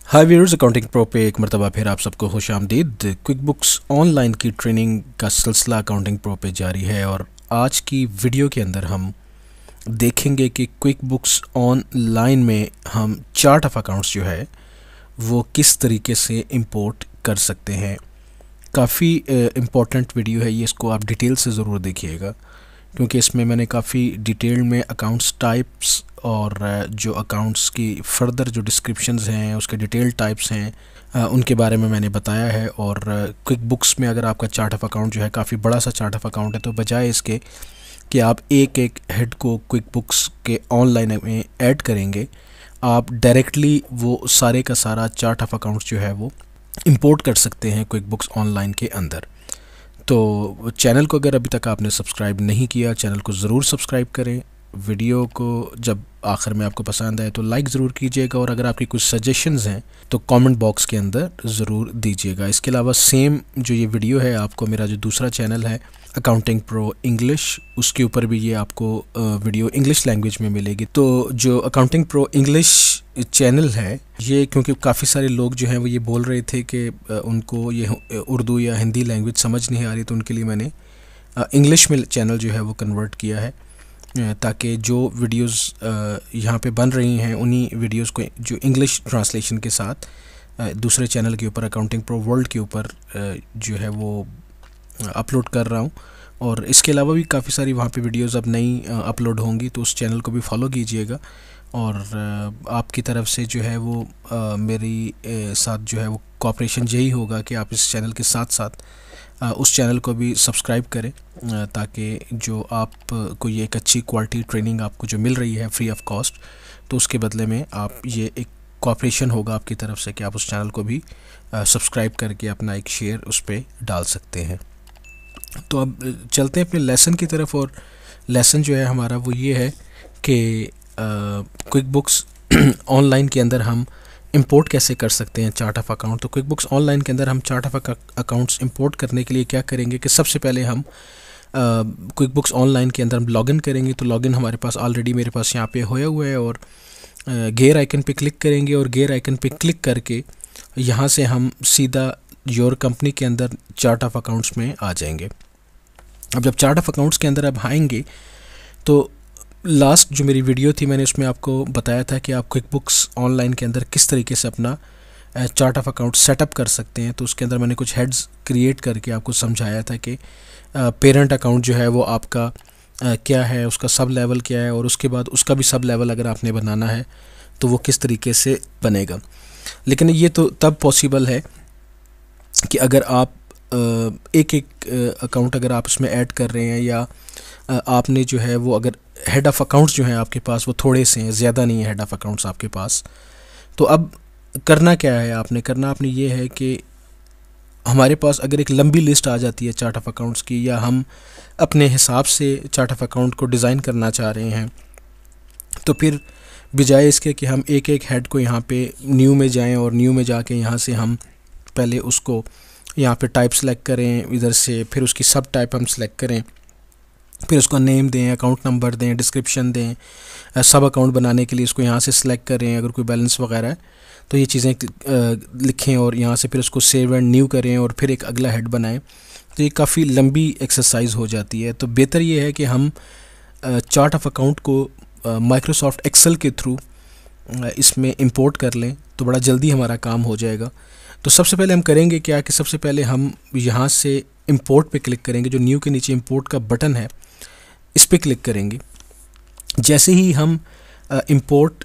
हाय viewers, accounting pro पे एक मरतबा फिर आप सबको खुश आमदीद। क्विक बुक्स ऑनलाइन की ट्रेनिंग का सिलसिला अकाउंटिंग प्रो पे जारी है और आज की वीडियो के अंदर हम देखेंगे कि क्विक बुक्स ऑनलाइन में हम चार्ट ऑफ अकाउंट्स जो है वो किस तरीके से इंपोर्ट कर सकते हैं। काफ़ी इम्पोर्टेंट वीडियो है ये, इसको आप डिटेल से ज़रूर देखिएगा क्योंकि इसमें मैंने काफ़ी डिटेल में अकाउंट्स टाइप्स और जो अकाउंट्स की फर्दर जो डिस्क्रिप्शंस हैं, उसके डिटेल टाइप्स हैं, उनके बारे में मैंने बताया है। और क्विक बुक्स में अगर आपका चार्ट ऑफ अकाउंट जो है काफ़ी बड़ा सा चार्ट ऑफ अकाउंट है, तो बजाय इसके कि आप एक एक हेड को क्विक बुक्स के ऑनलाइन में ऐड करेंगे, आप डायरेक्टली वो सारे का सारा चार्ट ऑफ अकाउंट्स जो है वो इंपोर्ट कर सकते हैं क्विक बुक्स ऑनलाइन के अंदर। तो चैनल को अगर अभी तक आपने सब्सक्राइब नहीं किया, चैनल को ज़रूर सब्सक्राइब करें। वीडियो को जब आखिर में आपको पसंद आए तो लाइक ज़रूर कीजिएगा और अगर आपकी कुछ सजेशंस हैं तो कमेंट बॉक्स के अंदर ज़रूर दीजिएगा। इसके अलावा सेम जो ये वीडियो है, आपको मेरा जो दूसरा चैनल है अकाउंटिंग प्रो इंग्लिश, उसके ऊपर भी ये आपको वीडियो इंग्लिश लैंग्वेज में मिलेगी। तो जो अकाउंटिंग प्रो इंग्लिश चैनल है ये, क्योंकि काफ़ी सारे लोग जो हैं वो ये बोल रहे थे कि उनको ये उर्दू या हिंदी लैंग्वेज समझ नहीं आ रही, तो उनके लिए मैंने इंग्लिश में चैनल जो है वो कन्वर्ट किया है ताकि जो वीडियोस यहाँ पे बन रही हैं उन्हीं वीडियोस को जो इंग्लिश ट्रांसलेशन के साथ दूसरे चैनल के ऊपर अकाउंटिंग प्रो वर्ल्ड के ऊपर जो है वो अपलोड कर रहा हूँ। और इसके अलावा भी काफ़ी सारी वहाँ पे वीडियोस अब नई अपलोड होंगी, तो उस चैनल को भी फॉलो कीजिएगा। और आपकी तरफ से जो है वो मेरी साथ जो है वो कोऑपरेशन यही होगा कि आप इस चैनल के साथ साथ उस चैनल को भी सब्सक्राइब करें ताकि जो आपको ये एक अच्छी क्वालिटी ट्रेनिंग आपको जो मिल रही है फ्री ऑफ कॉस्ट, तो उसके बदले में आप ये एक कोऑपरेशन होगा आपकी तरफ से कि आप उस चैनल को भी सब्सक्राइब करके अपना एक शेयर उस पर डाल सकते हैं। तो अब चलते हैं अपने लेसन की तरफ। और लेसन जो है हमारा वो ये है कि क्विक बुक्स ऑनलाइन के अंदर हम इंपोर्ट कैसे कर सकते हैं चार्ट ऑफ अकाउंट। तो क्विक बुक्स ऑनलाइन के अंदर हम चार्ट ऑफ अकाउंट्स इंपोर्ट करने के लिए क्या करेंगे कि सबसे पहले हम क्विक बुक्स ऑनलाइन के अंदर हम लॉगिन करेंगे। तो लॉगिन हमारे पास ऑलरेडी मेरे पास यहाँ पे होया हुआ है और गेयर आइकन पे क्लिक करेंगे और गेयर आइकन पे क्लिक करके यहाँ से हम सीधा योर कंपनी के अंदर चार्ट ऑफ अकाउंट्स में आ जाएंगे। अब जब चार्ट ऑफ अकाउंट्स के अंदर अब आएंगे तो लास्ट जो मेरी वीडियो थी मैंने उसमें आपको बताया था कि आप क्विक बुक्स ऑनलाइन के अंदर किस तरीके से अपना चार्ट ऑफ अकाउंट सेटअप कर सकते हैं। तो उसके अंदर मैंने कुछ हेड्स क्रिएट करके आपको समझाया था कि पेरेंट अकाउंट जो है वो आपका क्या है, उसका सब लेवल क्या है और उसके बाद उसका भी सब लेवल अगर आपने बनाना है तो वो किस तरीके से बनेगा। लेकिन ये तो तब पॉसिबल है कि अगर आप एक एक अकाउंट अगर आप उसमें ऐड कर रहे हैं या आपने जो है वो अगर हेड ऑफ़ अकाउंट्स जो हैं आपके पास वो थोड़े से हैं, ज़्यादा नहीं है हेड ऑफ़ अकाउंट्स आपके पास। तो अब करना क्या है, आपने ये है कि हमारे पास अगर एक लंबी लिस्ट आ जाती है चार्ट ऑफ़ अकाउंट्स की, या हम अपने हिसाब से चार्ट ऑफ़ अकाउंट को डिज़ाइन करना चाह रहे हैं, तो फिर बजाय इसके कि हम एक एक हेड को यहाँ पे न्यू में जाएं और न्यू में जाके यहाँ से हम पहले उसको यहाँ पे टाइप सेलेक्ट करें इधर से, फिर उसकी सब टाइप हम सेलेक्ट करें, फिर उसका नेम दें, अकाउंट नंबर दें, डिस्क्रिप्शन दें, सब अकाउंट बनाने के लिए इसको यहाँ से सिलेक्ट करें, अगर कोई बैलेंस वगैरह है तो ये चीज़ें लिखें और यहाँ से फिर उसको सेव एंड न्यू करें और फिर एक अगला हेड बनाएं। तो ये काफ़ी लंबी एक्सरसाइज हो जाती है। तो बेहतर ये है कि हम चार्ट ऑफ अकाउंट को माइक्रोसॉफ्ट एक्सेल के थ्रू इसमें इंपोर्ट कर लें तो बड़ा जल्दी हमारा काम हो जाएगा। तो सबसे पहले हम करेंगे क्या कि सबसे पहले हम यहाँ से इंपोर्ट पे क्लिक करेंगे, जो न्यू के नीचे इंपोर्ट का बटन है इस पर क्लिक करेंगे। जैसे ही हम इंपोर्ट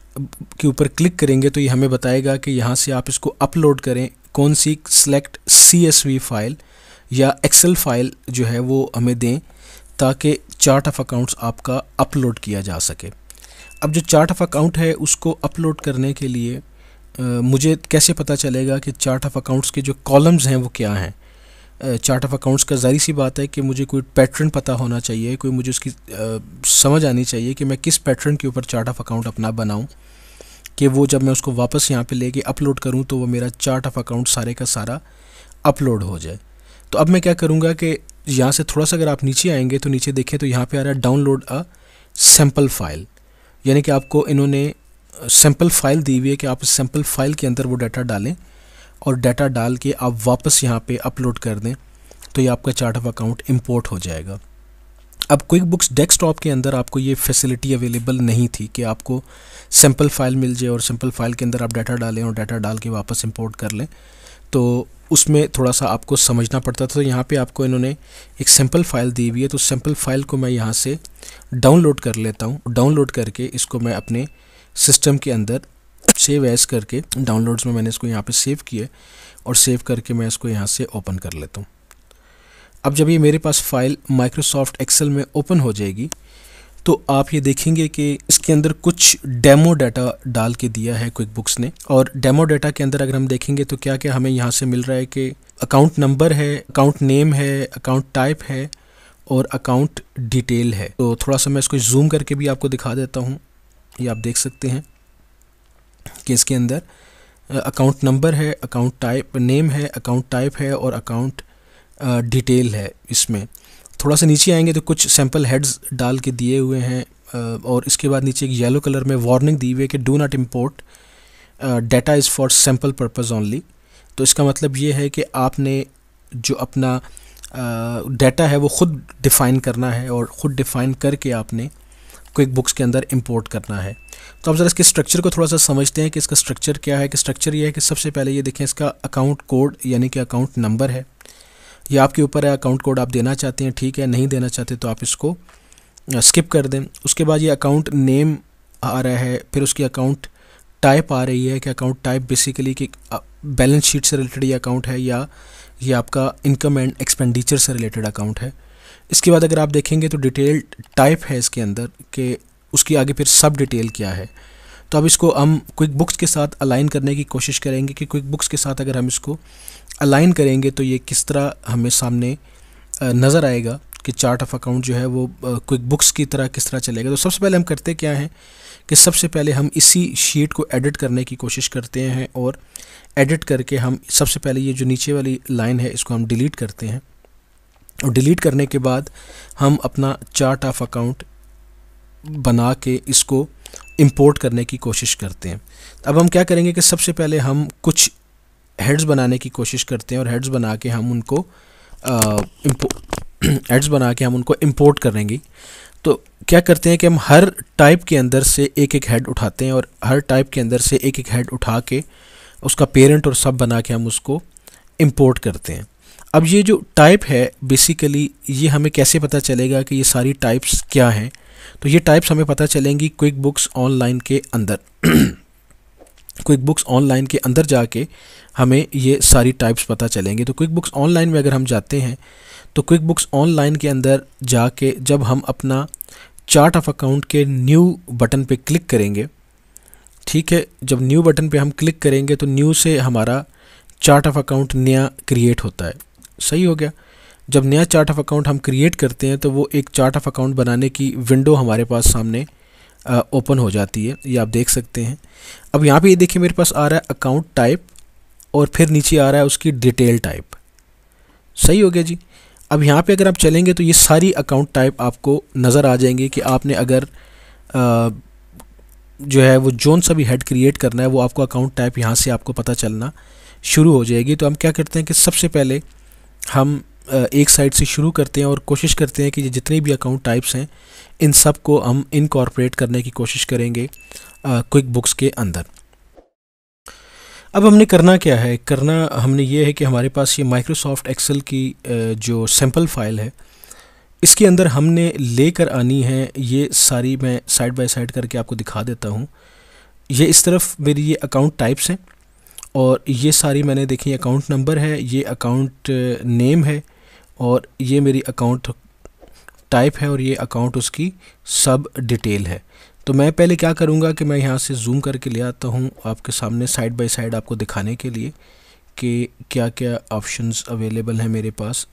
के ऊपर क्लिक करेंगे तो ये हमें बताएगा कि यहाँ से आप इसको अपलोड करें, कौन सी सेलेक्ट CSV फाइल या एक्सेल फाइल जो है वो हमें दें ताकि चार्ट ऑफ अकाउंट्स आपका अपलोड किया जा सके। अब जो चार्ट ऑफ अकाउंट है उसको अपलोड करने के लिए मुझे कैसे पता चलेगा कि चार्ट ऑफ अकाउंट्स के जो कॉलम्स हैं वो क्या हैं। चार्ट ऑफ अकाउंट्स का ज़ाहिर सी बात है कि मुझे कोई पैटर्न पता होना चाहिए, कोई मुझे उसकी समझ आनी चाहिए कि मैं किस पैटर्न के ऊपर चार्ट ऑफ अकाउंट अपना बनाऊं कि वो जब मैं उसको वापस यहाँ पे लेके अपलोड करूँ तो वो मेरा चार्ट ऑफ अकाउंट सारे का सारा अपलोड हो जाए। तो अब मैं क्या करूँगा कि यहाँ से थोड़ा सा अगर आप नीचे आएंगे तो नीचे देखें तो यहाँ पे आ रहा है डाउनलोड अ सैम्पल फाइल, यानी कि आपको इन्होंने सैम्पल फाइल दी हुई है कि आप इस सैम्पल फाइल के अंदर वो डाटा डालें और डाटा डाल के आप वापस यहाँ पे अपलोड कर दें, तो ये आपका चार्ट ऑफ अकाउंट इंपोर्ट हो जाएगा। अब क्विक बुक्स डेस्कटॉप के अंदर आपको ये फैसिलिटी अवेलेबल नहीं थी कि आपको सैम्पल फाइल मिल जाए और सैम्पल फाइल के अंदर आप डाटा डालें और डाटा डाल के वापस इंपोर्ट कर लें, तो उसमें थोड़ा सा आपको समझना पड़ता था। तो यहाँ पे आपको इन्होंने एक सैम्पल फाइल दी हुई है, तो सैम्पल फाइल को मैं यहाँ से डाउनलोड कर लेता हूँ। डाउनलोड करके इसको मैं अपने सिस्टम के अंदर सेव एज़ करके डाउनलोड्स में मैंने इसको यहाँ पे सेव किया और सेव करके मैं इसको यहाँ से ओपन कर लेता हूँ। अब जब ये मेरे पास फाइल माइक्रोसॉफ्ट एक्सेल में ओपन हो जाएगी तो आप ये देखेंगे कि इसके अंदर कुछ डेमो डाटा डाल के दिया है क्विक बुक्स ने। और डेमो डाटा के अंदर अगर हम देखेंगे तो क्या क्या हमें यहाँ से मिल रहा है कि अकाउंट नंबर है, अकाउंट नेम है, अकाउंट टाइप है और अकाउंट डिटेल है। तो थोड़ा सा मैं इसको जूम करके भी आपको दिखा देता हूँ। ये आप देख सकते हैं कि इसके अंदर अकाउंट नंबर है, अकाउंट टाइप नेम है, अकाउंट टाइप है और अकाउंट डिटेल है। इसमें थोड़ा सा नीचे आएंगे तो कुछ सैम्पल हेड्स डाल के दिए हुए हैं और इसके बाद नीचे एक येलो कलर में वार्निंग दी हुई है कि do not import data is for sample purpose only. तो इसका मतलब ये है कि आपने जो अपना डाटा है वो ख़ुद डिफ़ाइन करना है और ख़ुद डिफ़ाइन करके आपने क्विक बुक्स के अंदर इंपोर्ट करना है। तो अब ज़रा इसके स्ट्रक्चर को थोड़ा सा समझते हैं कि इसका स्ट्रक्चर क्या है। कि स्ट्रक्चर ये है कि सबसे पहले ये देखें, इसका अकाउंट कोड यानी कि अकाउंट नंबर है। ये आपके ऊपर है, अकाउंट कोड आप देना चाहते हैं ठीक है, नहीं देना चाहते तो आप इसको स्किप कर दें। उसके बाद ये अकाउंट नेम आ रहा है, फिर उसकी अकाउंट टाइप आ रही है कि अकाउंट टाइप बेसिकली कि बैलेंस शीट से रिलेटेड ये अकाउंट है या ये आपका इनकम एंड एक्सपेंडिचर से रिलेटेड अकाउंट है। इसके बाद अगर आप देखेंगे तो डिटेल टाइप है इसके अंदर कि उसकी आगे फिर सब डिटेल क्या है। तो अब इसको हम क्विक बुक्स के साथ अलाइन करने की कोशिश करेंगे कि क्विक बुक्स के साथ अगर हम इसको अलाइन करेंगे तो ये किस तरह हमें सामने नज़र आएगा कि चार्ट ऑफ अकाउंट जो है वो क्विक बुक्स की तरह किस तरह चलेगा। तो सबसे पहले हम करते क्या हैं कि सबसे पहले हम इसी शीट को एडिट करने की कोशिश करते हैं और एडिट करके हम सबसे पहले ये जो नीचे वाली लाइन है इसको हम डिलीट करते हैं और डिलीट करने के बाद हम अपना चार्ट ऑफ अकाउंट बना के इसको इंपोर्ट करने की कोशिश करते हैं। अब हम क्या करेंगे कि सबसे पहले हम कुछ हेड्स बनाने की कोशिश करते हैं और हेड्स बना के हम उनको इंपोर्ट करेंगे। तो क्या करते हैं कि हम हर टाइप के अंदर से एक एक हेड उठाते हैं और हर टाइप के अंदर से एक एक हेड उठा के उसका पेरेंट और सब बना के हम उसको इंपोर्ट करते हैं। अब ये जो टाइप है बेसिकली ये हमें कैसे पता चलेगा कि ये सारी टाइप्स क्या हैं। तो ये टाइप्स हमें पता चलेंगी क्विक बुक्स ऑनलाइन के अंदर। क्विक बुक्स ऑनलाइन के अंदर जाके हमें ये सारी टाइप्स पता चलेंगे। तो क्विक बुक्स ऑनलाइन में अगर हम जाते हैं तो क्विक बुक्स ऑनलाइन के अंदर जाके जब हम अपना चार्ट ऑफ अकाउंट के न्यू बटन पे क्लिक करेंगे, ठीक है, जब न्यू बटन पे हम क्लिक करेंगे तो न्यू से हमारा चार्ट ऑफ अकाउंट नया क्रिएट होता है। सही हो गया। जब नया चार्ट ऑफ अकाउंट हम क्रिएट करते हैं तो वो एक चार्ट ऑफ अकाउंट बनाने की विंडो हमारे पास सामने ओपन हो जाती है। ये आप देख सकते हैं। अब यहाँ पे ये देखिए मेरे पास आ रहा है अकाउंट टाइप और फिर नीचे आ रहा है उसकी डिटेल टाइप। सही हो गया जी। अब यहाँ पे अगर आप चलेंगे तो ये सारी अकाउंट टाइप आपको नज़र आ जाएंगे कि आपने अगर जो है वो जोन सा भी हेड क्रिएट करना है वो आपको अकाउंट टाइप यहाँ से आपको पता चलना शुरू हो जाएगी। तो हम क्या करते हैं कि सबसे पहले हम एक साइड से शुरू करते हैं और कोशिश करते हैं कि जितने भी अकाउंट टाइप्स हैं इन सब को हम इनकॉर्पोरेट करने की कोशिश करेंगे क्विक बुक्स के अंदर। अब हमने करना क्या है, करना हमने ये है कि हमारे पास ये माइक्रोसॉफ्ट एक्सेल की जो सैम्पल फाइल है इसके अंदर हमने लेकर आनी है ये सारी। मैं साइड बाय साइड करके आपको दिखा देता हूँ। ये इस तरफ मेरी ये अकाउंट टाइप्स हैं और ये सारी मैंने देखी अकाउंट नंबर है, ये अकाउंट नेम है और ये मेरी अकाउंट टाइप है और ये अकाउंट उसकी सब डिटेल है। तो मैं पहले क्या करूँगा कि मैं यहाँ से जूम करके ले आता हूँ आपके सामने साइड बाय साइड आपको दिखाने के लिए कि क्या क्या ऑप्शंस अवेलेबल हैं मेरे पास।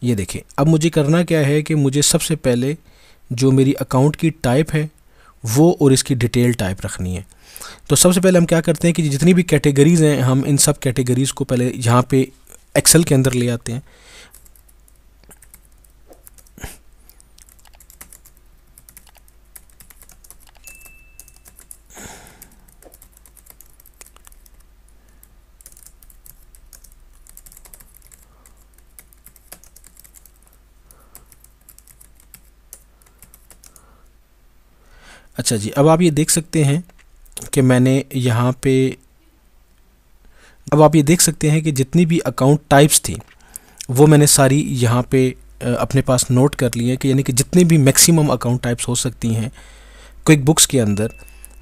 ये देखें। अब मुझे करना क्या है कि मुझे सबसे पहले जो मेरी अकाउंट की टाइप है वो और इसकी डिटेल टाइप रखनी है। तो सबसे पहले हम क्या करते हैं कि जितनी भी कैटेगरीज़ हैं हम इन सब कैटेगरीज़ को पहले यहाँ पे एक्सेल के अंदर ले आते हैं। अच्छा जी, अब आप ये देख सकते हैं कि मैंने यहाँ पे, अब आप ये देख सकते हैं कि जितनी भी अकाउंट टाइप्स थी वो मैंने सारी यहाँ पे अपने पास नोट कर ली है, कि यानी कि जितनी भी मैक्सिमम अकाउंट टाइप्स हो सकती हैं क्विक बुक्स के अंदर,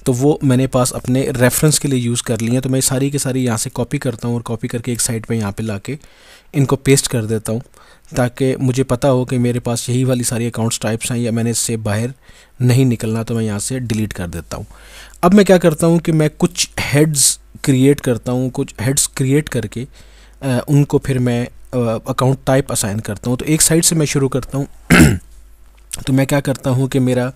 तो वो मैंने पास अपने रेफरेंस के लिए यूज़ कर ली हैं। तो मैं सारी की सारी यहाँ से कॉपी करता हूँ और कॉपी करके एक साइड पे यहाँ पे लाके इनको पेस्ट कर देता हूँ, ताकि मुझे पता हो कि मेरे पास यही वाली सारी अकाउंट्स टाइप्स हैं या मैंने इससे बाहर नहीं निकलना, तो मैं यहाँ से डिलीट कर देता हूँ। अब मैं क्या करता हूँ कि मैं कुछ हेड्स क्रिएट करता हूँ, कुछ हेड्स क्रिएट करके उनको फिर मैं अकाउंट टाइप असाइन करता हूँ। तो एक साइड से मैं शुरू करता हूँ। तो मैं क्या करता हूँ कि मेरा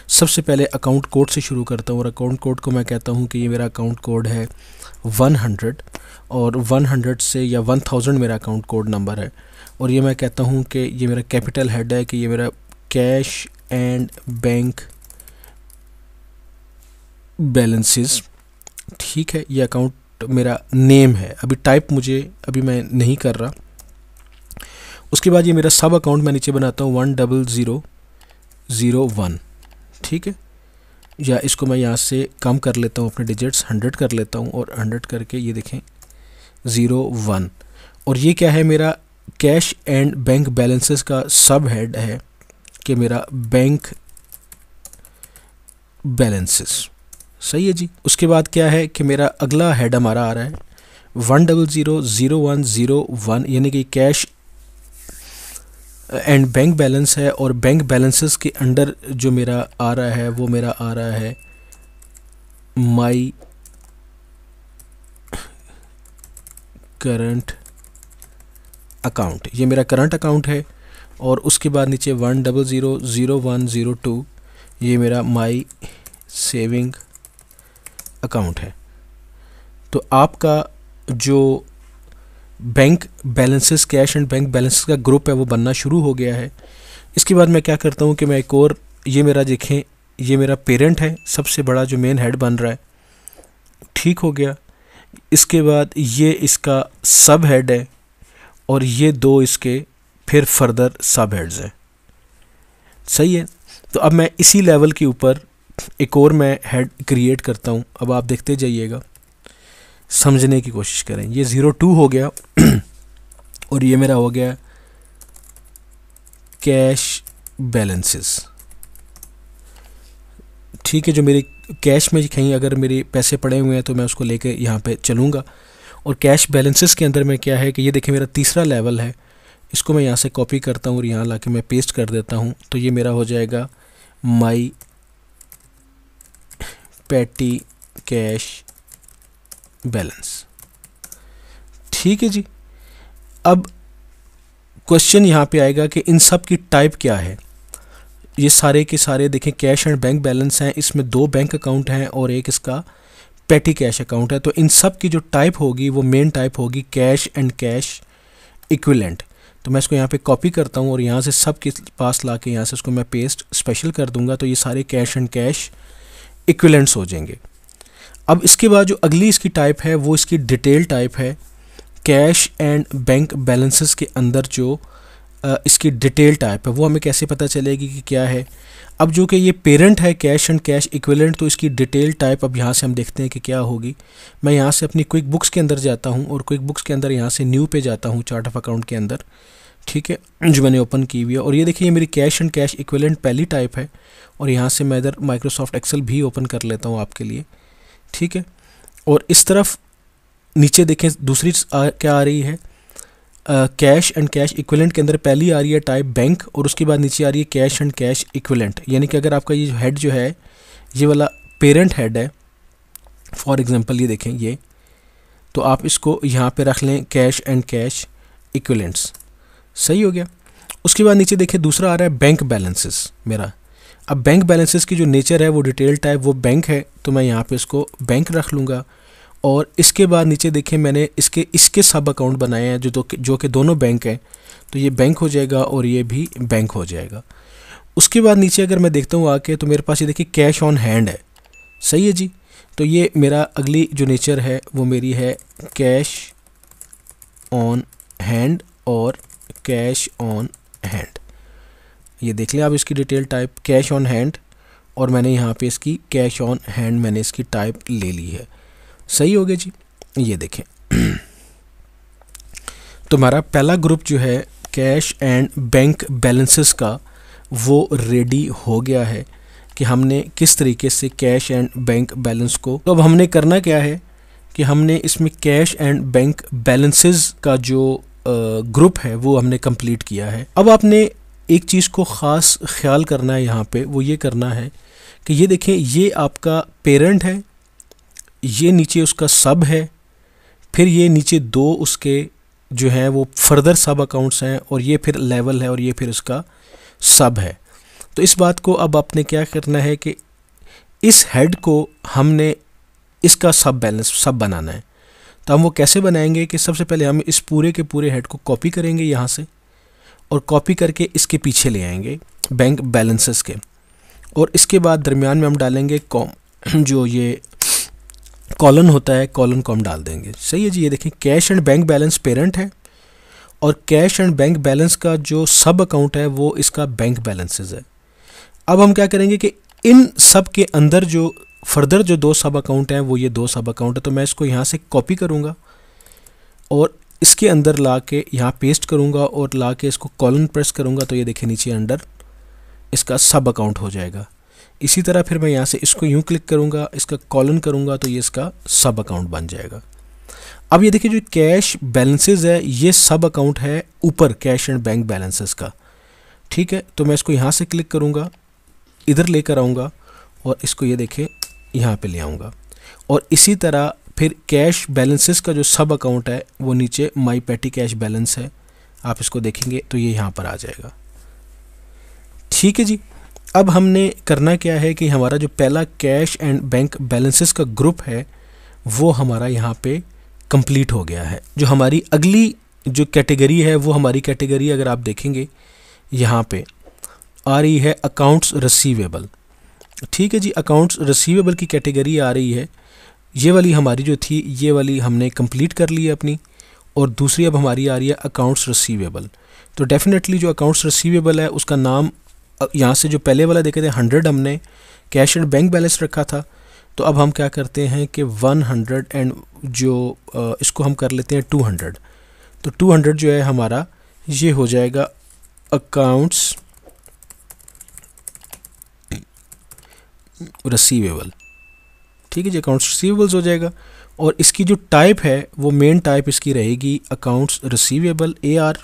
सबसे पहले अकाउंट कोड से शुरू करता हूँ, और अकाउंट कोड को मैं कहता हूँ कि ये मेरा अकाउंट कोड है 100, और 100 से या 1000 मेरा अकाउंट कोड नंबर है। और ये मैं कहता हूँ कि ये मेरा कैपिटल हेड है, कि ये मेरा कैश एंड बैंक बैलेंसेस, ठीक है। ये अकाउंट मेरा नेम है, अभी टाइप अभी मैं नहीं कर रहा। उसके बाद ये मेरा सब अकाउंट मैं नीचे बनाता हूँ 10001, ठीक है। या इसको मैं यहाँ से कम कर लेता हूँ, अपने डिजिट्स 100 कर लेता हूँ, और 100 करके ये देखें 01। और ये क्या है, मेरा कैश एंड बैंक बैलेंसेस का सब हेड है, कि मेरा बैंक बैलेंसेस, सही है जी। उसके बाद क्या है कि मेरा अगला हेड हमारा आ रहा है 1000101, यानी कि कैश एंड बैंक बैलेंस है। और बैंक बैलेंसेस के अंडर जो मेरा आ रहा है वो मेरा आ रहा है माई करंट अकाउंट, ये मेरा करंट अकाउंट है। और उसके बाद नीचे 1000102, ये मेरा माई सेविंग अकाउंट है। तो आपका जो bank balances, cash and bank balances का ग्रुप है वो बनना शुरू हो गया है। इसके बाद मैं क्या करता हूँ कि मैं एक और, ये मेरा देखें, ये मेरा पेरेंट है, सबसे बड़ा जो मेन हेड बन रहा है, ठीक हो गया। इसके बाद ये इसका सब हेड है, और ये दो इसके फिर फर्दर सब हेड्स हैं, सही है। तो अब मैं इसी लेवल के ऊपर एक और मैं हेड क्रिएट करता हूँ। अब आप देखते जाइएगा, समझने की कोशिश करें। ये 02 हो गया, और ये मेरा हो गया कैश बैलेंसेस, ठीक है। जो मेरे कैश में कहीं अगर मेरे पैसे पड़े हुए हैं तो मैं उसको लेके यहाँ पे चलूँगा। और कैश बैलेंसेस के अंदर में क्या है कि ये देखिए मेरा तीसरा लेवल है, इसको मैं यहाँ से कॉपी करता हूँ और यहाँ लाके मैं पेस्ट कर देता हूँ। तो ये मेरा हो जाएगा माई पैटी कैश बैलेंस, ठीक है जी। अब क्वेश्चन यहाँ पे आएगा कि इन सब की टाइप क्या है। ये सारे के सारे देखें कैश एंड बैंक बैलेंस हैं, इसमें 2 बैंक अकाउंट हैं और एक इसका पैटी कैश अकाउंट है। तो इन सब की जो टाइप होगी वो मेन टाइप होगी कैश एंड कैश इक्विवेलेंट। तो मैं इसको यहाँ पे कॉपी करता हूँ और यहाँ से सब के पास ला के यहाँ से इसको मैं पेस्ट स्पेशल कर दूंगा। तो ये सारे कैश एंड कैश इक्विवेलेंट्स हो जाएंगे। अब इसके बाद जो अगली इसकी टाइप है वो इसकी डिटेल टाइप है। कैश एंड बैंक बैलेंसेस के अंदर जो इसकी डिटेल टाइप है वो हमें कैसे पता चलेगी कि क्या है। अब जो कि ये पेरेंट है कैश एंड कैश इक्विवेलेंट, तो इसकी डिटेल टाइप अब यहाँ से हम देखते हैं कि क्या होगी। मैं यहाँ से अपनी क्विक बुक्स के अंदर जाता हूँ और क्विक बुक्स के अंदर यहाँ से न्यू पे जाता हूँ, चार्ट ऑफ अकाउंट के अंदर, ठीक है, जो मैंने ओपन की हुई है। और ये देखिए मेरी कैश एंड कैश इक्विवेलेंट पहली टाइप है। और यहाँ से मैं इधर माइक्रोसॉफ्ट एक्सेल भी ओपन कर लेता हूँ आपके लिए, ठीक है। और इस तरफ नीचे देखें दूसरी क्या आ रही है, कैश एंड कैश इक्विवेलेंट के अंदर पहली आ रही है टाइप बैंक, और उसके बाद नीचे आ रही है कैश एंड कैश इक्विवेलेंट। यानी कि अगर आपका ये हेड जो है ये वाला पेरेंट हेड है, फॉर एग्जांपल ये देखें ये, तो आप इसको यहाँ पे रख लें कैश एंड कैश इक्विवेलेंट्स, सही हो गया। उसके बाद नीचे देखें दूसरा आ रहा है बैंक बैलेंसेस मेरा। अब बैंक बैलेंसेस की जो नेचर है वो डिटेल टाइप वो बैंक है, तो मैं यहाँ पे इसको बैंक रख लूँगा। और इसके बाद नीचे देखें मैंने इसके सब अकाउंट बनाए हैं जो कि दोनों बैंक हैं, तो ये बैंक हो जाएगा और ये भी बैंक हो जाएगा। उसके बाद नीचे अगर मैं देखता हूँ आके, तो मेरे पास ये देखिए कैश ऑन हैंड है, सही है जी। तो ये मेरा अगली जो नेचर है वो मेरी है कैश ऑन हैंड और कैश ऑन हैंड। ये देख लें आप इसकी detail type cash on hand और मैंने यहाँ पे इसकी कैश ऑन हैंड मैंने इसकी टाइप ले ली है। सही हो गया जी। ये देखें तो हमारा पहला ग्रुप जो है कैश एंड बैंक बैलेंसेस का वो रेडी हो गया है कि हमने किस तरीके से कैश एंड बैंक बैलेंस को, तो अब हमने करना क्या है कि हमने इसमें कैश एंड बैंक बैलेंसेस का जो ग्रुप है वो हमने कंप्लीट किया है। अब आपने एक चीज़ को ख़ास ख्याल करना है यहाँ पे, वो ये करना है कि ये देखें ये आपका पेरेंट है, ये नीचे उसका सब है, फिर ये नीचे दो उसके जो हैं वो फर्दर सब अकाउंट्स हैं, और ये फिर लेवल है और ये फिर उसका सब है। तो इस बात को अब आपने क्या करना है कि इस हेड को हमने इसका सब बैलेंस सब बनाना है। तो हम वो कैसे बनाएंगे कि सबसे पहले हम इस पूरे के पूरे हेड को कॉपी करेंगे यहाँ से, और कॉपी करके इसके पीछे ले आएंगे बैंक बैलेंसेस के, और इसके बाद दरमियान में हम डालेंगे कॉम, जो ये कॉलन होता है कॉलन को हम डाल देंगे। सही है जी। ये देखें cash and bank balance parent है, और कैश एंड बैंक बैलेंस का जो सब अकाउंट है वो इसका बैंक बैलेंसेस है। अब हम क्या करेंगे कि इन सब के अंदर जो फर्दर जो दो सब अकाउंट हैं वो ये दो सब अकाउंट है, तो मैं इसको यहाँ से कॉपी करूँगा और इसके अंदर ला के यहाँ पेस्ट करूँगा और ला के इसको कॉलन प्रेस करूँगा, तो ये देखिए नीचे अंडर इसका सब अकाउंट हो जाएगा। इसी तरह फिर मैं यहाँ से इसको यूँ क्लिक करूँगा, इसका कॉलन करूँगा, तो ये इसका सब अकाउंट बन जाएगा। अब ये देखिए जो कैश बैलेंसेस है ये सब अकाउंट है ऊपर कैश एंड बैंक बैलेंसेस का। ठीक है, तो मैं इसको यहाँ से क्लिक करूँगा, इधर लेकर आऊँगा और इसको ये देखें यहाँ पे ले आऊँगा, और इसी तरह फिर कैश बैलेंसेस का जो सब अकाउंट है वो नीचे माई पेटी कैश बैलेंस है, आप इसको देखेंगे तो ये यहाँ पर आ जाएगा। ठीक है जी। अब हमने करना क्या है कि हमारा जो पहला कैश एंड बैंक बैलेंसेस का ग्रुप है वो हमारा यहाँ पे कंप्लीट हो गया है। जो हमारी अगली जो कैटेगरी है वो हमारी कैटेगरी अगर आप देखेंगे यहाँ पे आ रही है अकाउंट्स रिसीवेबल। ठीक है जी, अकाउंट्स रिसीवेबल की कैटेगरी आ रही है। ये वाली हमारी जो थी ये वाली हमने कंप्लीट कर ली है अपनी, और दूसरी अब हमारी आ रही है अकाउंट्स रिसीवेबल। तो डेफिनेटली जो अकाउंट्स रिसीवेबल है उसका नाम यहाँ से जो पहले वाला देखे थे 100 हमने कैश एंड बैंक बैलेंस रखा था, तो अब हम क्या करते हैं कि 100 एंड जो इसको हम कर लेते हैं 200। तो 200 जो है हमारा ये हो जाएगा अकाउंट्स रिसीवेबल। ठीक है जी, अकाउंट्स रिसीवेबल्स हो जाएगा, और इसकी जो टाइप है वो मेन टाइप इसकी रहेगी अकाउंट्स रिसीवेबल AR,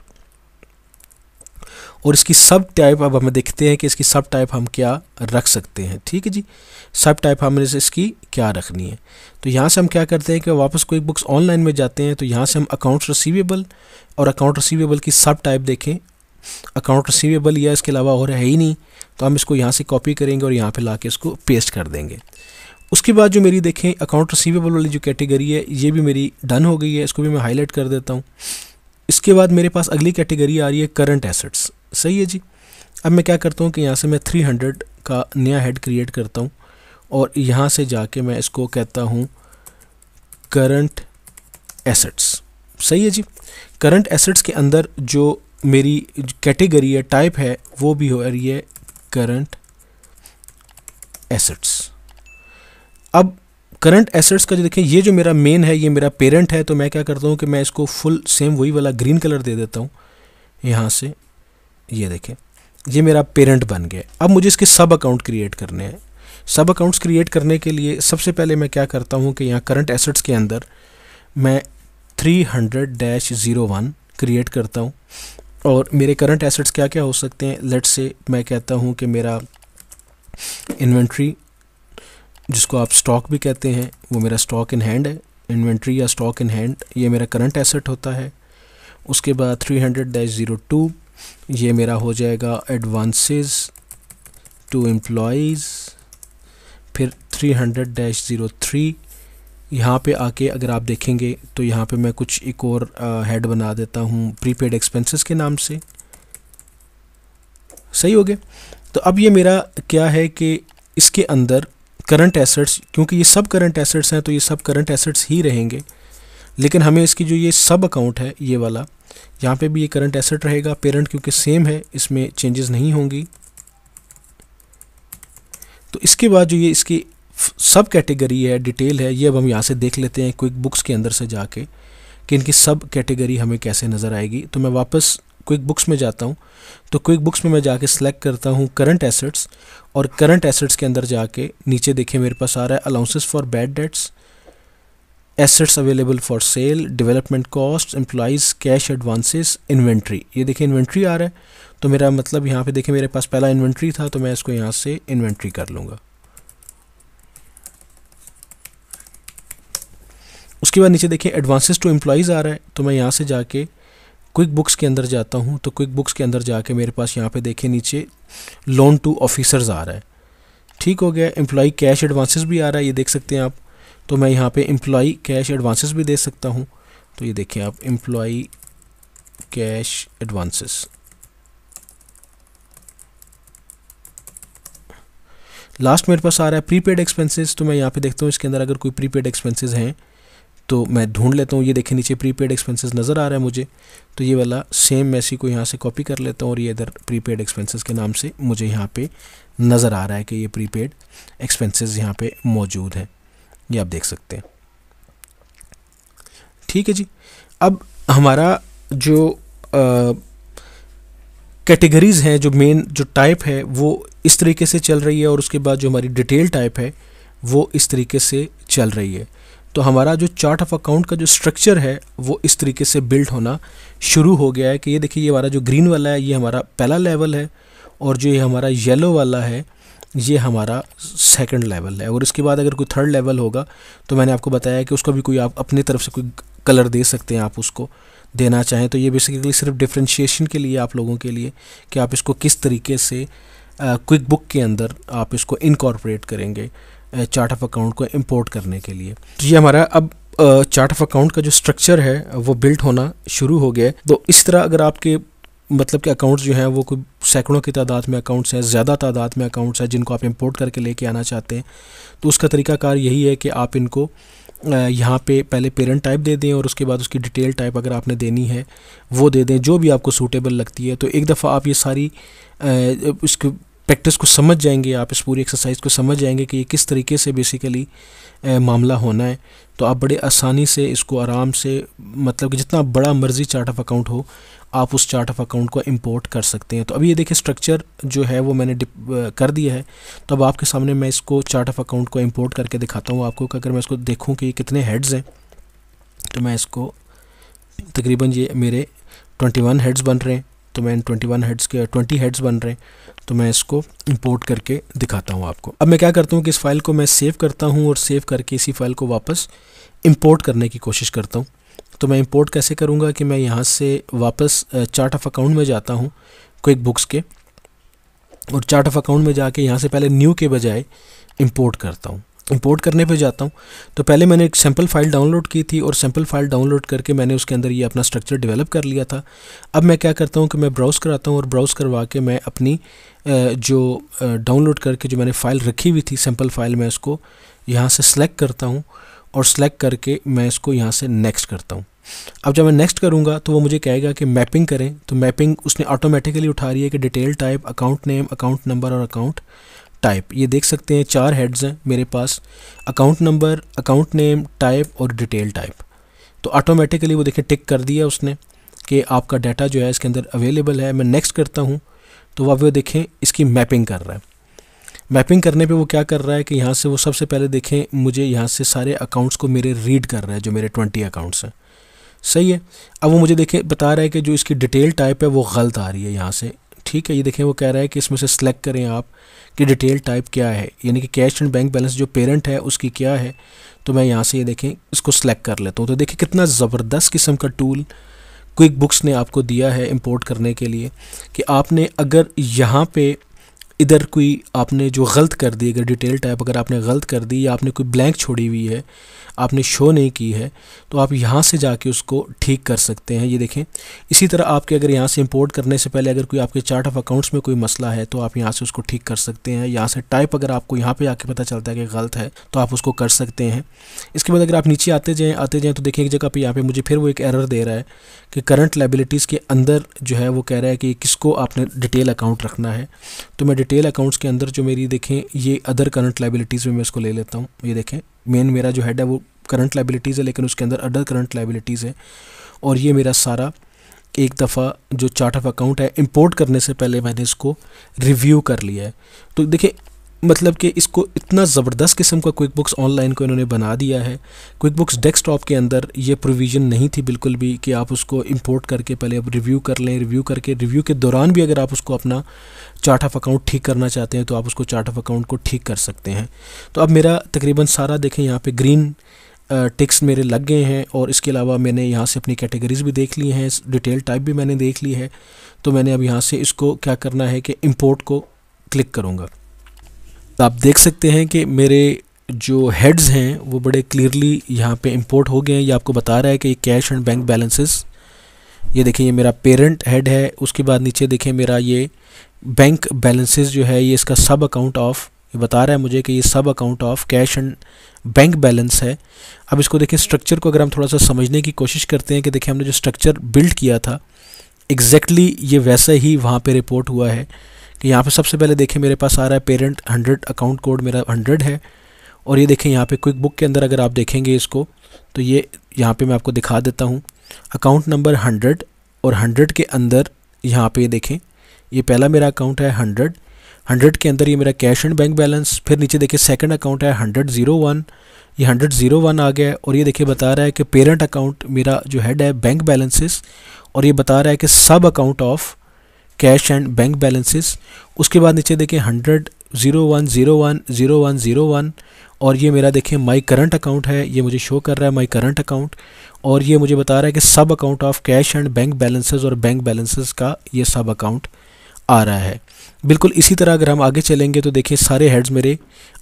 और इसकी सब टाइप अब हमें देखते हैं कि इसकी सब टाइप हम क्या रख सकते हैं। ठीक है जी, सब टाइप हमने इसकी क्या रखनी है। तो यहाँ से हम क्या करते हैं कि वापस क्विक बुक्स ऑनलाइन में जाते हैं, तो यहाँ से हम अकाउंट्स रिसीवेबल और अकाउंट रिसीवेबल की सब टाइप देखें। अकाउंट रिसीवेबल या इसके अलावा और है ही नहीं, तो हम इसको यहाँ से कॉपी करेंगे और यहाँ पे ला के इसको पेस्ट कर देंगे। उसके बाद जो मेरी देखें अकाउंट रिसीवेबल वाली जो कैटेगरी है ये भी मेरी डन हो गई है, इसको भी मैं हाईलाइट कर देता हूँ। इसके बाद मेरे पास अगली कैटेगरी आ रही है करंट एसेट्स। सही है जी। अब मैं क्या करता हूँ कि यहाँ से मैं 300 का नया हेड क्रिएट करता हूँ, और यहाँ से जाके मैं इसको कहता हूँ करंट एसेट्स। सही है जी। करंट एसेट्स के अंदर जो मेरी कैटेगरी है टाइप है वो भी हो रही है करंट एसेट्स। अब करंट एसेट्स का जो देखें ये जो मेरा मेन है ये मेरा पेरेंट है, तो मैं क्या करता हूँ कि मैं इसको फुल सेम वही वाला ग्रीन कलर दे देता हूँ यहाँ से। ये देखें ये मेरा पेरेंट बन गया। अब मुझे इसके सब अकाउंट क्रिएट करने हैं। सब अकाउंट्स क्रिएट करने के लिए सबसे पहले मैं क्या करता हूँ कि यहाँ करंट एसेट्स के अंदर मैं 300-01 क्रिएट करता हूँ, और मेरे करंट एसेट्स क्या क्या हो सकते हैं। लेट्स से मैं कहता हूँ कि मेरा इन्वेंट्री, जिसको आप स्टॉक भी कहते हैं, वो मेरा स्टॉक इन हैंड है। इन्वेंट्री या स्टॉक इन हैंड ये मेरा करंट एसेट होता है। उसके बाद 300-02 ये मेरा हो जाएगा एडवांसेस टू एम्प्लॉयज़। फिर 300-03 यहाँ पे आके अगर आप देखेंगे तो यहाँ पे मैं कुछ एक और हेड बना देता हूँ प्रीपेड एक्सपेंसेस के नाम से। सही हो गया। तो अब ये मेरा क्या है कि इसके अंदर करंट एसेट्स, क्योंकि ये सब करंट एसेट्स हैं तो ये सब करंट एसेट्स ही रहेंगे, लेकिन हमें इसकी जो ये सब अकाउंट है ये वाला, यहाँ पे भी ये करंट एसेट रहेगा। पेरेंट क्योंकि सेम है इसमें चेंजेस नहीं होंगी। तो इसके बाद जो ये इसकी सब कैटेगरी है, डिटेल है, ये अब हम यहाँ से देख लेते हैं क्विक बुक्स के अंदर से जाके कि इनकी सब कैटेगरी हमें कैसे नज़र आएगी। तो मैं वापस क्विक बुक्स में जाता हूँ। तो क्विक बुक्स में मैं जाके सिलेक्ट करता हूँ करंट एसेट्स, और करंट एसेट्स के अंदर जाके नीचे देखिए मेरे पास आ रहा है allowances for bad debts, assets available for sale, development cost, employees, cash advances, inventory. ये देखिए इन्वेंट्री आ रहा है। तो मेरा मतलब यहाँ पे देखिए मेरे पास पहला इन्वेंट्री था, तो मैं इसको यहाँ से इन्वेंट्री कर लूँगा। उसके बाद नीचे देखिए एडवांसेस टू एम्प्लॉइज़ आ रहा है। तो मैं यहाँ से जाके क्विक बुक्स के अंदर जाता हूँ। तो क्विक बुक्स के अंदर जाके मेरे पास यहाँ पे देखिए नीचे लोन टू ऑफिसर्स आ रहा है। ठीक हो गया। एम्प्लॉई कैश एडवांसेस भी आ रहा है, ये देख सकते हैं आप। तो मैं यहाँ पे एम्प्लॉई कैश एडवांसेस भी दे सकता हूँ। तो ये देखिए आप, एम्प्लॉई कैश एडवांसेस। लास्ट मेरे पास आ रहा है प्रीपेड एक्सपेंसेस। तो मैं यहाँ पे देखता हूँ इसके अंदर अगर कोई प्रीपेड एक्सपेंसेस हैं तो मैं ढूंढ लेता हूँ। ये देखिए नीचे प्रीपेड एक्सपेंसेस नज़र आ रहा है मुझे। तो ये वाला सेम मैं इसी को यहाँ से कॉपी कर लेता हूँ और ये इधर प्रीपेड एक्सपेंसेस के नाम से मुझे यहाँ पे नज़र आ रहा है कि ये प्रीपेड एक्सपेंसेस यहाँ पे मौजूद है। ये आप देख सकते हैं। ठीक है जी। अब हमारा जो कैटेगरीज़ हैं, जो मेन जो टाइप है वो इस तरीके से चल रही है, और उसके बाद जो हमारी डिटेल टाइप है वो इस तरीके से चल रही है। तो हमारा जो चार्ट ऑफ अकाउंट का जो स्ट्रक्चर है वो इस तरीके से बिल्ड होना शुरू हो गया है कि ये देखिए ये हमारा जो ग्रीन वाला है ये हमारा पहला लेवल है, और जो ये हमारा येलो वाला है ये हमारा सेकंड लेवल है। और इसके बाद अगर कोई थर्ड लेवल होगा तो मैंने आपको बताया कि उसका भी कोई आप अपनी तरफ से कोई कलर दे सकते हैं, आप उसको देना चाहें। तो ये बेसिकली सिर्फ डिफ्रेंशिएशन के लिए आप लोगों के लिए कि आप इसको किस तरीके से क्विक बुक के अंदर आप इसको इनकॉर्पोरेट करेंगे चार्ट ऑफ अकाउंट को इंपोर्ट करने के लिए। तो ये हमारा अब चार्ट ऑफ अकाउंट का जो स्ट्रक्चर है वो बिल्ड होना शुरू हो गया है। तो इस तरह अगर आपके मतलब कि अकाउंट्स जो हैं वो कोई सैकड़ों की तादाद में अकाउंट्स हैं, ज़्यादा तादाद में अकाउंट्स हैं जिनको आप इंपोर्ट करके लेके आना चाहते हैं, तो उसका तरीकाकार यही है कि आप इनको यहाँ पे पहले पेरेंट टाइप दे दें और उसके बाद उसकी डिटेल टाइप अगर आपने देनी है वो दे दें, जो भी आपको सूटेबल लगती है। तो एक दफ़ा आप ये सारी इसको प्रैक्टिस को समझ जाएंगे, आप इस पूरी एक्सरसाइज को समझ जाएंगे कि ये किस तरीके से बेसिकली मामला होना है, तो आप बड़े आसानी से इसको आराम से मतलब कि जितना बड़ा मर्जी चार्ट ऑफ अकाउंट हो आप उस चार्ट ऑफ अकाउंट को इंपोर्ट कर सकते हैं। तो अभी ये देखिए स्ट्रक्चर जो है वो मैंने कर दिया है। तो अब आपके सामने मैं इसको चार्ट ऑफ अकाउंट को इंपोर्ट करके दिखाता हूँ आपको। अगर मैं इसको देखूँ कि कितने हेड्स हैं, तो मैं इसको तकरीबन ये मेरे 21 हेड्स बन रहे हैं। तो मैं 21 हेड्स के 20 हेड्स बन रहे हैं, तो मैं इसको इंपोर्ट करके दिखाता हूँ आपको। अब मैं क्या करता हूँ कि इस फाइल को मैं सेव करता हूँ और सेव करके इसी फाइल को वापस इंपोर्ट करने की कोशिश करता हूँ। तो मैं इंपोर्ट कैसे करूँगा कि मैं यहाँ से वापस चार्ट ऑफ अकाउंट में जाता हूँ क्विक बुक्स के, और चार्ट ऑफ अकाउंट में जाके यहाँ से पहले न्यू के बजाय इंपोर्ट करता हूँ। इंपोर्ट करने पे जाता हूँ तो पहले मैंने एक सैम्पल फाइल डाउनलोड की थी और सैम्पल फाइल डाउनलोड करके मैंने उसके अंदर ये अपना स्ट्रक्चर डेवलप कर लिया था। अब मैं क्या करता हूँ कि मैं ब्राउज़ कराता हूँ और ब्राउज़ करवा के मैं अपनी जो डाउनलोड करके जो मैंने फ़ाइल रखी हुई थी सैम्पल फाइल, मैं उसको यहाँ से सिलेक्ट करता हूँ और सिलेक्ट करके मैं इसको यहाँ से नेक्स्ट करता हूँ। अब जब मैं नेक्स्ट करूँगा तो वो मुझे कहेगा कि मैपिंग करें, तो मैपिंग उसने ऑटोमेटिकली उठा रही है कि detail type, account name, account number और अकाउंट टाइप। ये देख सकते हैं 4 हेड्स हैं मेरे पास, account number, account name, type और डिटेल टाइप। तो ऑटोमेटिकली वो देखिए टिक कर दिया उसने कि आपका डाटा जो है इसके अंदर अवेलेबल है। मैं नेक्स्ट करता हूँ तो वह देखें इसकी मैपिंग कर रहा है। मैपिंग करने पे वो क्या कर रहा है कि यहाँ से वो सबसे पहले देखें मुझे यहाँ से सारे अकाउंट्स को मेरे रीड कर रहा है, जो मेरे 20 अकाउंट्स हैं। सही है। अब वो मुझे देखें बता रहा है कि जो इसकी डिटेल टाइप है वो गलत आ रही है यहाँ से। ठीक है, ये देखें वो कह रहा है कि इसमें से सिलेक्ट करें आप कि डिटेल टाइप क्या है, यानी कि कैश एंड बैंक बैलेंस जो पेरेंट है उसकी क्या है। तो मैं यहाँ से ये देखें इसको सिलेक्ट कर लेता हूँ। तो देखिए कितना ज़बरदस्त किस्म का टूल क्विक बुक्स ने आपको दिया है इंपोर्ट करने के लिए, कि आपने अगर यहाँ पे इधर कोई आपने जो गलत कर दी, अगर डिटेल टाइप अगर आपने गलत कर दी या आपने कोई ब्लैंक छोड़ी हुई है, आपने शो नहीं की है, तो आप यहाँ से जाके उसको ठीक कर सकते हैं। ये देखें इसी तरह आपके अगर यहाँ से इंपोर्ट करने से पहले अगर कोई आपके चार्ट ऑफ अकाउंट्स में कोई मसला है तो आप यहाँ से उसको ठीक कर सकते हैं। यहाँ से टाइप अगर आपको यहाँ पे आके पता चलता है कि गलत है तो आप उसको कर सकते हैं। इसके बाद अगर आप नीचे आते जाएँ तो देखिए एक जगह पर यहाँ पर मुझे फिर वो एक एरर दे रहा है कि करंट लायबिलिटीज़ के अंदर जो है वो कह रहा है कि किसको आपने डिटेल अकाउंट रखना है। तो मैं डिटेल अकाउंट्स के अंदर जो मेरी देखें ये अदर करंट लाइबिलिटीज़ में मैं इसको ले लेता हूँ। ये देखें मेन मेरा जो हेड है वो करंट लाइबिलिटीज़ है, लेकिन उसके अंदर अदर करंट लाइबिलिटीज़ है। और ये मेरा सारा एक दफ़ा जो चार्ट ऑफ अकाउंट है इंपोर्ट करने से पहले मैंने इसको रिव्यू कर लिया है। तो देखिए मतलब कि इसको इतना ज़बरदस्त किस्म का क्विक बुक्स ऑनलाइन को इन्होंने बना दिया है। क्विक बुक्स डेस्कटॉप के अंदर ये प्रोविज़न नहीं थी बिल्कुल भी कि आप उसको इंपोर्ट करके पहले अब रिव्यू कर लें। रिव्यू के दौरान भी अगर आप उसको अपना चार्ट ऑफ अकाउंट ठीक करना चाहते हैं तो आप उसको चार्ट ऑफ अकाउंट को ठीक कर सकते हैं। तो अब मेरा तकरीबन सारा देखें यहाँ पे ग्रीन टिक्स मेरे लग गए हैं, और इसके अलावा मैंने यहाँ से अपनी कैटेगरीज़ भी देख ली हैं, डिटेल टाइप भी मैंने देख ली है। तो मैंने अब यहाँ से इसको क्या करना है कि इंपोर्ट को क्लिक करूँगा। तो आप देख सकते हैं कि मेरे जो हेड्स हैं वो बड़े क्लियरली यहाँ पे इंपोर्ट हो गए हैं। ये आपको बता रहा है कि ये कैश एंड बैंक बैलेंसेस, ये देखिए ये मेरा पेरेंट हेड है। उसके बाद नीचे देखें मेरा ये बैंक बैलेंसेस जो है ये इसका सब अकाउंट ऑफ, ये बता रहा है मुझे कि ये सब account of cash and bank balance है। अब इसको देखें स्ट्रक्चर को अगर हम थोड़ा सा समझने की कोशिश करते हैं कि देखिए हमने जो स्ट्रक्चर बिल्ड किया था एग्जैक्टली ये वैसा ही वहाँ पे रिपोर्ट हुआ है। कि यहाँ पे सबसे पहले देखें मेरे पास आ रहा है पेरेंट 100 अकाउंट कोड मेरा 100 है। और ये देखें यहाँ पे क्विक बुक के अंदर अगर आप देखेंगे इसको तो ये यहाँ पे मैं आपको दिखा देता हूँ अकाउंट नंबर 100, और 100 के अंदर यहाँ पे देखें ये पहला मेरा अकाउंट है 100 के अंदर ये मेरा कैश एंड बैंक बैलेंस। फिर नीचे देखिए सेकंड अकाउंट है 100-01, ये 100-01 आ गया है। और ये देखिए बता रहा है कि पेरेंट अकाउंट मेरा जो हेड है बैंक बैलेंसेस, और ये बता रहा है कि सब account of cash and bank balances. उसके बाद नीचे देखें 100-01-01-01-01, और ये मेरा देखें माई करंट अकाउंट है, ये मुझे शो कर रहा है माई करंट अकाउंट। और ये मुझे बता रहा है कि सब account of cash and bank balances, और बैंक बैलेंसेस का ये सब अकाउंट आ रहा है। बिल्कुल इसी तरह अगर हम आगे चलेंगे तो देखिए सारे हेड्स मेरे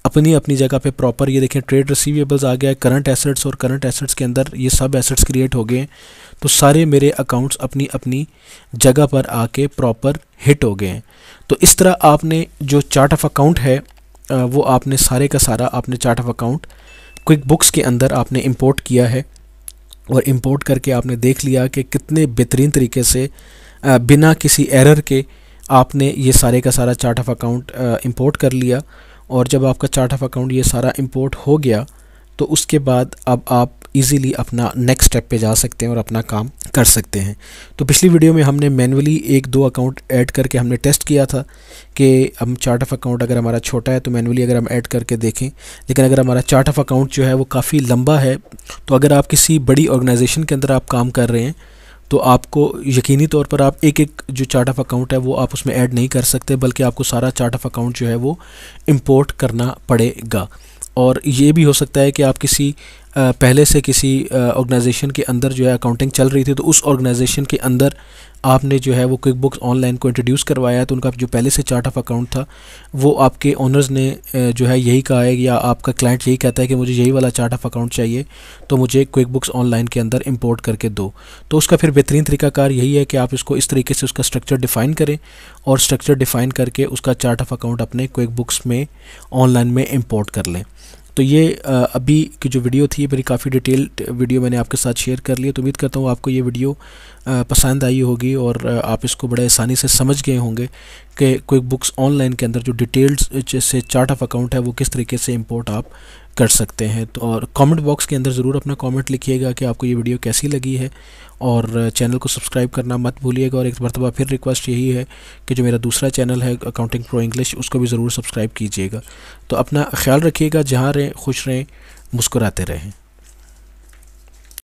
अपनी अपनी जगह पे प्रॉपर, ये देखें ट्रेड रिसीवेबल्स आ गया है, करंट एसेट्स, और करंट एसेट्स के अंदर ये सब एसेट्स क्रिएट हो गए हैं। तो सारे मेरे अकाउंट्स अपनी अपनी जगह पर आके प्रॉपर हिट हो गए हैं। तो इस तरह आपने जो चार्ट ऑफ अकाउंट है वो आपने सारे का सारा आपने chart of account quick books के अंदर आपने इंपोर्ट किया है, और इंपोर्ट करके आपने देख लिया कि कितने बेहतरीन तरीके से बिना किसी एरर के आपने ये सारे का सारा चार्ट ऑफ अकाउंट इंपोर्ट कर लिया। और जब आपका चार्ट ऑफ अकाउंट ये सारा इंपोर्ट हो गया तो उसके बाद अब आप इजीली अपना नेक्स्ट स्टेप पे जा सकते हैं और अपना काम कर सकते हैं। तो पिछली वीडियो में हमने मैनुअली 1-2 अकाउंट ऐड करके हमने टेस्ट किया था कि हम चार्ट ऑफ अकाउंट अगर हमारा छोटा है तो मैनुअली अगर हम ऐड करके देखें, लेकिन अगर हमारा चार्ट ऑफ अकाउंट जो है वो काफ़ी लंबा है, तो अगर आप किसी बड़ी ऑर्गेनाइजेशन के अंदर आप काम कर रहे हैं तो आपको यकीनी तौर पर आप एक एक जो चार्ट ऑफ अकाउंट है वो आप उसमें ऐड नहीं कर सकते, बल्कि आपको सारा चार्ट ऑफ अकाउंट जो है वो इंपोर्ट करना पड़ेगा। और ये भी हो सकता है कि आप किसी पहले से किसी ऑर्गेनाइजेशन के अंदर जो है अकाउंटिंग चल रही थी, तो उस ऑर्गेनाइजेशन के अंदर आपने जो है वो क्विक बुक्स ऑनलाइन को इंट्रोड्यूस करवाया, तो उनका जो पहले से चार्ट ऑफ अकाउंट था वो आपके ओनर्स ने जो है यही कहा है, या आपका क्लाइंट यही कहता है कि मुझे यही वाला चार्ट ऑफ अकाउंट चाहिए, तो मुझे क्विक बुक्स ऑनलाइन के अंदर इंपोर्ट करके दो। तो उसका फिर बेहतरीन तरीकाकार यही है कि आप इसको इस तरीके से उसका स्ट्रक्चर डिफ़ाइन करें, और स्ट्रक्चर डिफ़ाइन करके उसका चार्ट ऑफ अकाउंट अपने क्विक बुक्स में ऑनलाइन में इंपोर्ट कर लें। तो ये अभी की जो वीडियो थी मेरी काफ़ी डिटेल्ड वीडियो मैंने आपके साथ शेयर कर लिया। तो उम्मीद करता हूँ आपको ये वीडियो पसंद आई होगी और आप इसको बड़े आसानी से समझ गए होंगे कि क्विक बुक्स ऑनलाइन के अंदर जो डिटेल्स जैसे चार्ट ऑफ अकाउंट है वो किस तरीके से इंपोर्ट आप कर सकते हैं। तो और कमेंट बॉक्स के अंदर ज़रूर अपना कमेंट लिखिएगा कि आपको ये वीडियो कैसी लगी है, और चैनल को सब्सक्राइब करना मत भूलिएगा। और एक मरतबा फिर रिक्वेस्ट यही है कि जो मेरा दूसरा चैनल है अकाउंटिंग प्रो इंग्लिश, उसको भी ज़रूर सब्सक्राइब कीजिएगा। तो अपना ख्याल रखिएगा, जहाँ रहें खुश रहें, मुस्कुराते रहें।